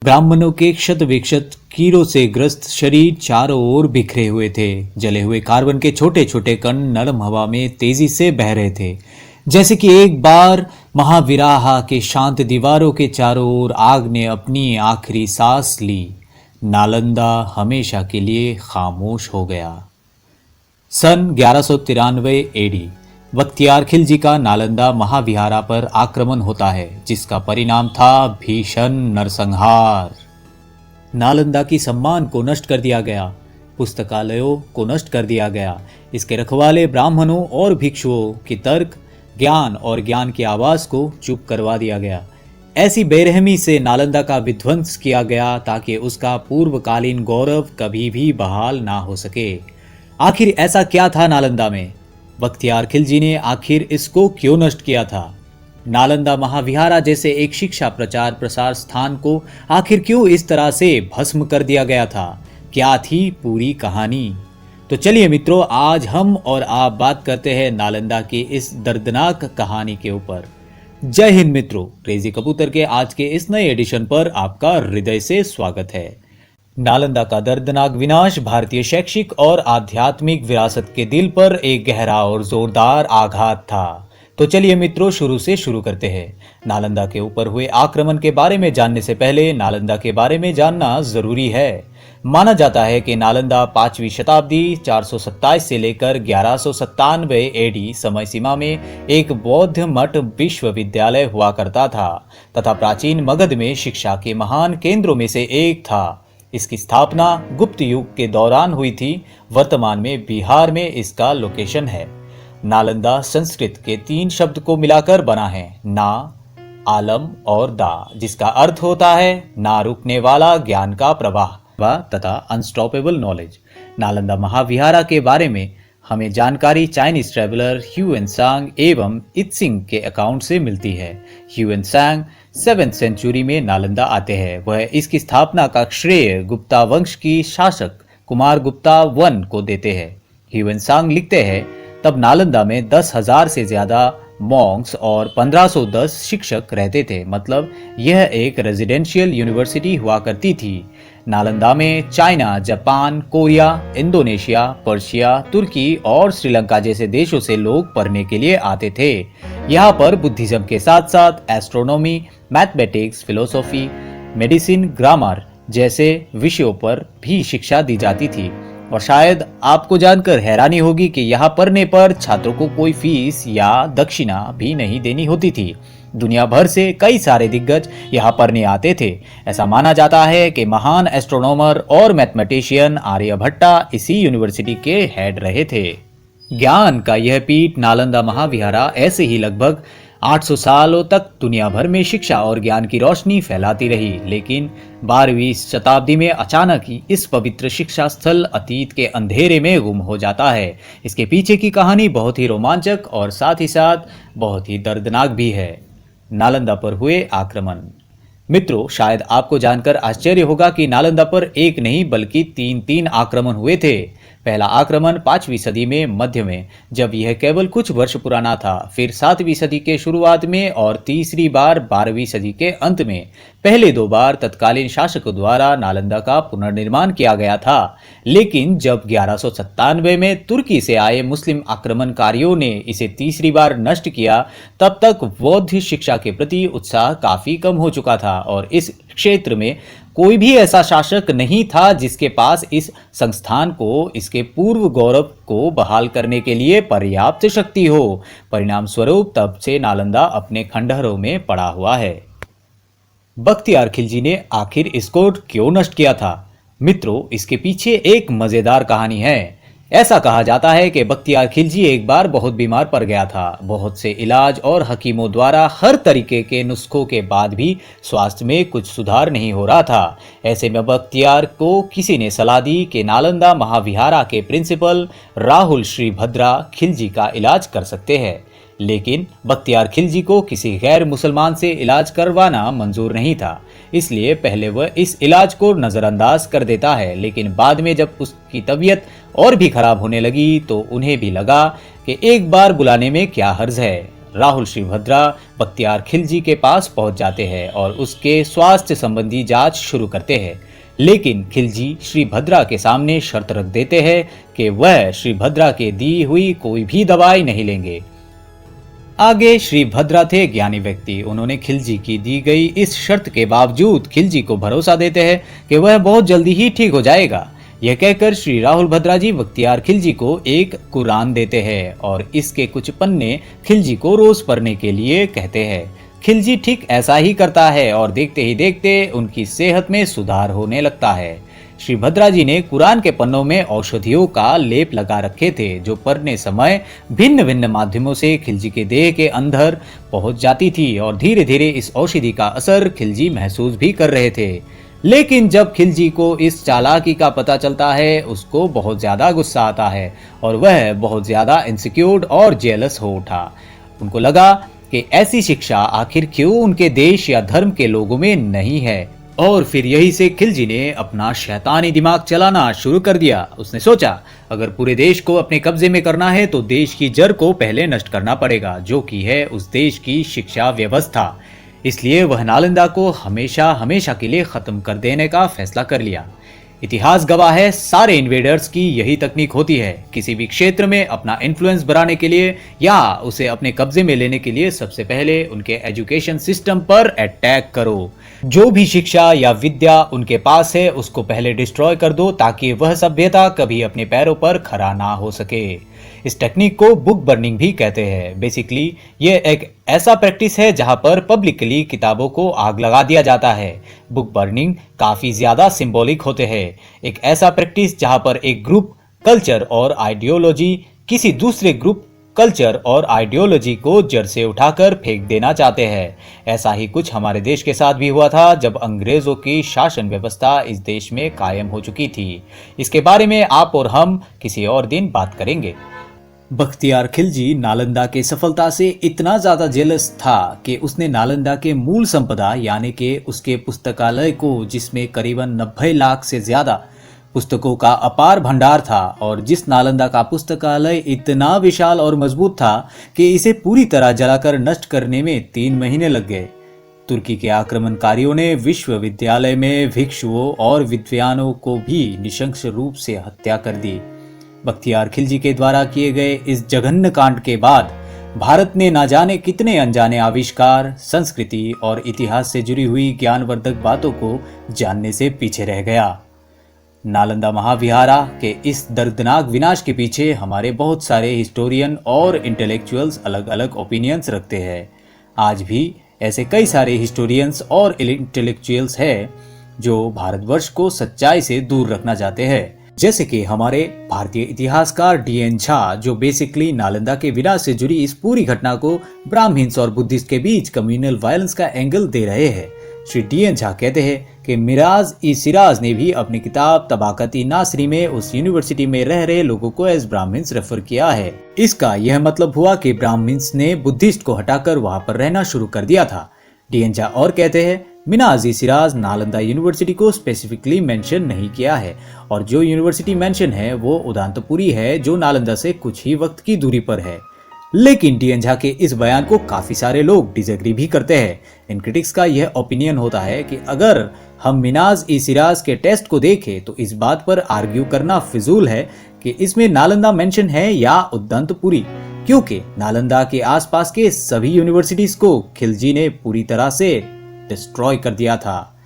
ब्राह्मणों के क्षत विक्षत कीड़ों से ग्रस्त शरीर चारों ओर बिखरे हुए थे। जले हुए कार्बन के छोटे छोटे कण नरम हवा में तेजी से बह रहे थे, जैसे कि एक बार महाविराहा के शांत दीवारों के चारों ओर आग ने अपनी आखिरी सांस ली। नालंदा हमेशा के लिए खामोश हो गया। सन 1193 एडी बख्तियार खिलजी का नालंदा महाविहारा पर आक्रमण होता है, जिसका परिणाम था भीषण नरसंहार। नालंदा की सम्मान को नष्ट कर दिया गया, पुस्तकालयों को नष्ट कर दिया गया, इसके रखवाले ब्राह्मणों और भिक्षुओं की तर्क, ज्ञान और ज्ञान की आवाज को चुप करवा दिया गया। ऐसी बेरहमी से नालंदा का विध्वंस किया गया ताकि उसका पूर्वकालीन गौरव कभी भी बहाल ना हो सके। आखिर ऐसा क्या था नालंदा में? बख्तियार खिलजी ने आखिर इसको क्यों नष्ट किया था? नालंदा महाविहारा जैसे एक शिक्षा प्रचार प्रसार स्थान को आखिर क्यों इस तरह से भस्म कर दिया गया था? क्या थी पूरी कहानी? तो चलिए मित्रों, आज हम और आप बात करते हैं नालंदा की इस दर्दनाक कहानी के ऊपर। जय हिंद मित्रों, क्रेजी कबूतर के आज के इस नए एडिशन पर आपका हृदय से स्वागत है। नालंदा का दर्दनाक विनाश भारतीय शैक्षिक और आध्यात्मिक विरासत के दिल पर एक गहरा और जोरदार आघात था। तो चलिए मित्रों, शुरू से शुरू करते हैं। नालंदा के ऊपर हुए आक्रमण के बारे में जानने से पहले नालंदा के बारे में जानना जरूरी है। माना जाता है कि नालंदा 5वीं शताब्दी 427 से लेकर 1197 एडी समय सीमा में एक बौद्ध मठ विश्वविद्यालय हुआ करता था तथा प्राचीन मगध में शिक्षा के महान केंद्रों में से एक था। इसकी स्थापना गुप्त युग के दौरान हुई थी। वर्तमान में बिहार में इसका लोकेशन है। नालंदा संस्कृत के 3 शब्द को मिलाकर बना है, ना, आलम और दा, जिसका अर्थ होता है ना रुकने वाला ज्ञान का प्रवाह तथा अनस्टॉपेबल नॉलेज। नालंदा महाविहारा के बारे में हमें जानकारी चाइनीज ट्रेवलर ह्यूएनसांग एवं इत्सिंग के अकाउंट से मिलती है। ह्यूएनसांग 7th सेंचुरी में नालंदा आते हैं। वह इसकी स्थापना का श्रेय गुप्ता वंश की शासक कुमार गुप्ता वन को देते हैं। ह्यूएनसांग लिखते हैं, तब नालंदा में 10,000 से ज्यादा मॉन्क्स और 1510 शिक्षक रहते थे। मतलब यह एक रेजिडेंशियल यूनिवर्सिटी हुआ करती थी। नालंदा में China, Japan, Korea, Indonesia, Persia, तुर्की और श्रीलंका जैसे देशों से लोग पढ़ने के लिए आते थे। यहाँ पर बुद्धिज्म के साथ साथ astronomy, mathematics, philosophy, medicine, grammar जैसे विषयों पर भी शिक्षा दी जाती थी। और शायद आपको जानकर हैरानी होगी कि यहाँ पढ़ने पर छात्रों को कोई फीस या दक्षिणा भी नहीं देनी होती थी। दुनिया भर से कई सारे दिग्गज यहाँ पढ़ने आते थे। ऐसा माना जाता है कि महान एस्ट्रोनॉमर और मैथमेटिशियन आर्यभट्टा इसी यूनिवर्सिटी के हेड रहे थे। ज्ञान का यह पीठ नालंदा महाविहारा ऐसे ही लगभग 800 सालों तक दुनिया भर में शिक्षा और ज्ञान की रोशनी फैलाती रही। लेकिन 12वीं शताब्दी में अचानक ही इस पवित्र शिक्षा स्थल अतीत के अंधेरे में गुम हो जाता है। इसके पीछे की कहानी बहुत ही रोमांचक और साथ ही साथ बहुत ही दर्दनाक भी है। नालंदा पर हुए आक्रमण। मित्रों, शायद आपको जानकर आश्चर्य होगा कि नालंदा पर एक नहीं बल्कि 3 आक्रमण हुए थे। पहला आक्रमण 5वीं सदी में मध्य में, जब यह केवल कुछ वर्ष पुराना था। फिर 7वीं सदी के शुरुआत में और तीसरी बार 12वीं सदी के अंत में। पहले 2 बार तत्कालीन शासकों द्वारा नालंदा का पुनर्निर्माण किया गया था। लेकिन जब 1197 में तुर्की से आए मुस्लिम आक्रमणकारियों ने इसे तीसरी बार नष्ट किया, तब तक बौद्ध शिक्षा के प्रति उत्साह काफी कम हो चुका था और इस क्षेत्र में कोई भी ऐसा शासक नहीं था जिसके पास इस संस्थान को इसके पूर्व गौरव को बहाल करने के लिए पर्याप्त शक्ति हो। परिणाम स्वरूप तब से नालंदा अपने खंडहरों में पड़ा हुआ है। बख्तियार खिलजी ने आखिर इसको क्यों नष्ट किया था? मित्रों, इसके पीछे एक मजेदार कहानी है। ऐसा कहा जाता है कि बख्तियार खिलजी एक बार बहुत बीमार पड़ गया था। बहुत से इलाज और हकीमों द्वारा हर तरीके के नुस्खों के बाद भी स्वास्थ्य में कुछ सुधार नहीं हो रहा था। ऐसे में बख्तियार को किसी ने सलाह दी कि नालंदा महाविहारा के प्रिंसिपल राहुल श्रीभद्रा खिलजी का इलाज कर सकते हैं। लेकिन बख्तियार खिलजी को किसी गैर मुसलमान से इलाज करवाना मंजूर नहीं था, इसलिए पहले वह इस इलाज को नजरअंदाज कर देता है। लेकिन बाद में जब उसकी तबीयत और भी खराब होने लगी तो उन्हें भी लगा कि एक बार बुलाने में क्या हर्ज है। राहुल श्रीभद्रा बख्तियार खिलजी के पास पहुंच जाते हैं और उसके स्वास्थ्य संबंधी जांच शुरू करते हैं। लेकिन खिलजी श्रीभद्रा के सामने शर्त रख देते हैं कि वह श्रीभद्रा के दी हुई कोई भी दवाई नहीं लेंगे। आगे श्रीभद्रा थे ज्ञानी व्यक्ति। उन्होंने खिलजी की दी गई इस शर्त के बावजूद खिलजी को भरोसा देते हैं कि वह बहुत जल्दी ही ठीक हो जाएगा। यह कहकर श्री राहुल भद्रा जी बख्तियार खिलजी को एक कुरान देते हैं और इसके कुछ पन्ने खिलजी को रोज पढ़ने के लिए कहते हैं। खिलजी ठीक ऐसा ही करता है और देखते ही देखते उनकी सेहत में सुधार होने लगता है। श्री भद्रा जी ने कुरान के पन्नों में औषधियों का लेप लगा रखे थे, जो पढ़ने समय भिन्न भिन्न माध्यमों से खिलजी के देह के अंदर पहुंच जाती थी और धीरे धीरे इस औषधि का असर खिलजी महसूस भी कर रहे थे। लेकिन जब खिलजी को इस चालाकी का पता चलता है, उसको बहुत ज्यादा गुस्सा आता है और वह बहुत ज्यादा इनसिक्योर और जेलस हो उठा। उनको लगा कि ऐसी शिक्षा आखिर क्यों उनके देश या धर्म के लोगों में नहीं है, और फिर यही से खिलजी ने अपना शैतानी दिमाग चलाना शुरू कर दिया। उसने सोचा, अगर पूरे देश को अपने कब्जे में करना है तो देश की जड़ को पहले नष्ट करना पड़ेगा, जो कि है उस देश की शिक्षा व्यवस्था। इसलिए वह नालंदा को हमेशा हमेशा के लिए खत्म कर देने का फैसला कर लिया। इतिहास गवाह है, सारे इन्वेडर्स की यही तकनीक होती है। किसी भी क्षेत्र में अपना इन्फ्लुएंस बढ़ाने के लिए या उसे अपने कब्जे में लेने के लिए सबसे पहले उनके एजुकेशन सिस्टम पर अटैक करो। जो भी शिक्षा या विद्या उनके पास है उसको पहले डिस्ट्रॉय कर दो, ताकि वह सभ्यता कभी अपने पैरों पर खड़ा ना हो सके। इस टेक्निक को बुक बर्निंग भी कहते हैं। बेसिकली ये एक ऐसा प्रैक्टिस है जहां पर पब्लिकली किताबों को आग लगा दिया जाता है। बुक बर्निंग काफी ज्यादा सिंबॉलिक होते हैं। एक ऐसा प्रैक्टिस जहां पर एक ग्रुप कल्चर और आइडियोलॉजी किसी दूसरे ग्रुप कल्चर और आइडियोलॉजी को जड़ से उठाकर फेंक देना चाहते हैं। ऐसा ही कुछ हमारे देश के साथ भी हुआ था जब अंग्रेजों की शासन व्यवस्था इस देश में कायम हो चुकी थी। इसके बारे में आप और हम किसी और दिन बात करेंगे। बख्तियार खिलजी नालंदा के सफलता से इतना ज्यादा जेलस था कि उसने नालंदा के मूल संपदा यानी कि उसके पुस्तकालय को, जिसमें करीबन 90 लाख से ज्यादा पुस्तकों का अपार भंडार था, और जिस नालंदा का पुस्तकालय इतना विशाल और मजबूत था कि इसे पूरी तरह जलाकर नष्ट करने में 3 महीने लग गए। तुर्की के आक्रमणकारियों ने विश्वविद्यालय में भिक्षुओं और विद्वानों को भी निशंस रूप से हत्या कर दी। बख्तियार खिलजी के द्वारा किए गए इस जघन्य कांड के बाद भारत ने ना जाने कितने अनजाने आविष्कार, संस्कृति और इतिहास से जुड़ी हुई ज्ञानवर्धक बातों को जानने से पीछे रह गया। नालंदा महाविहारा के इस दर्दनाक विनाश के पीछे हमारे बहुत सारे हिस्टोरियन और इंटेलेक्चुअल्स अलग अलग ओपिनियंस रखते हैं। आज भी ऐसे कई सारे हिस्टोरियंस और इंटेलेक्चुअल्स हैं जो भारतवर्ष को सच्चाई से दूर रखना चाहते हैं, जैसे कि हमारे भारतीय इतिहासकार DN झा, जो बेसिकली नालंदा के विनाश से जुड़ी इस पूरी घटना को ब्राह्मण्स और बुद्धिस्ट के बीच कम्युनल वायलेंस का एंगल दे रहे हैं। श्री DN झा कहते हैं कि मिराज-ई-सिराज ने भी अपनी किताब तबाकत-ई-नासरी में उस यूनिवर्सिटी में रह रहे लोगों को एज ब्राह्मण्स रेफर किया है। इसका यह मतलब हुआ कि ब्राह्मण्स ने बुद्धिस्ट को हटाकर वहां पर रहना शुरू कर दिया था। DN झा और कहते हैं, मिनाज-ई-सिराज नालंदा यूनिवर्सिटी को स्पेसिफिकली मेंशन नहीं किया है, और जो यूनिवर्सिटी मेंशन है वो उदांतपुरी है, जो नालंदा से कुछ ही वक्त की दूरी पर है। लेकिन DN झा के इस बयान को काफी सारे लोग डिसएग्री भी करते हैं। इन क्रिटिक्स का यह ओपिनियन होता है कि अगर हम मिनाज-ई-सिराज के टेस्ट को देखें तो इस बात पर आर्ग्यू करना फिजूल है कि इसमें नालंदा मेंशन है या उदांतपुरी, क्योंकि नालंदा के आसपास के सभी यूनिवर्सिटीज को खिलजी ने पूरी तरह से डिस्ट्रॉय कर दिया था।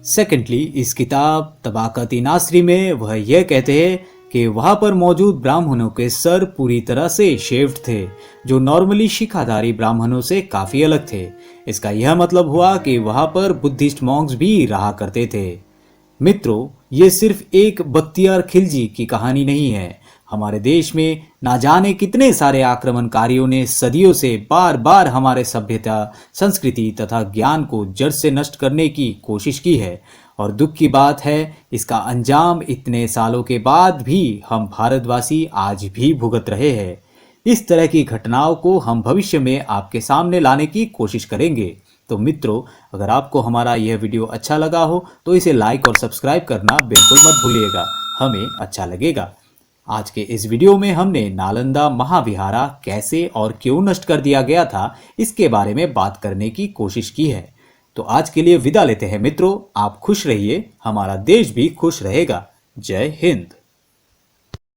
सेकेंडली, इस किताब तबाकत-ई-नासरी में वह यह कहते हैं कि वहां पर मौजूद ब्राह्मणों के सर पूरी तरह से शेव्ड थे, जो नॉर्मली शिखाधारी ब्राह्मणों से काफी अलग थे। इसका यह मतलब हुआ कि वहां पर बुद्धिस्ट मॉन्क्स भी रहा करते थे। मित्रों, ये सिर्फ एक बख्तियार खिलजी की कहानी नहीं है। हमारे देश में ना जाने कितने सारे आक्रमणकारियों ने सदियों से बार बार हमारे सभ्यता, संस्कृति तथा ज्ञान को जड़ से नष्ट करने की कोशिश की है, और दुख की बात है इसका अंजाम इतने सालों के बाद भी हम भारतवासी आज भी भुगत रहे हैं। इस तरह की घटनाओं को हम भविष्य में आपके सामने लाने की कोशिश करेंगे। तो मित्रों, अगर आपको हमारा यह वीडियो अच्छा लगा हो तो इसे लाइक और सब्सक्राइब करना बिल्कुल मत भूलिएगा, हमें अच्छा लगेगा। आज के इस वीडियो में हमने नालंदा महाविहारा कैसे और क्यों नष्ट कर दिया गया था इसके बारे में बात करने की कोशिश की है। तो आज के लिए विदा लेते हैं मित्रों। आप खुश रहिए, हमारा देश भी खुश रहेगा। जय हिंद।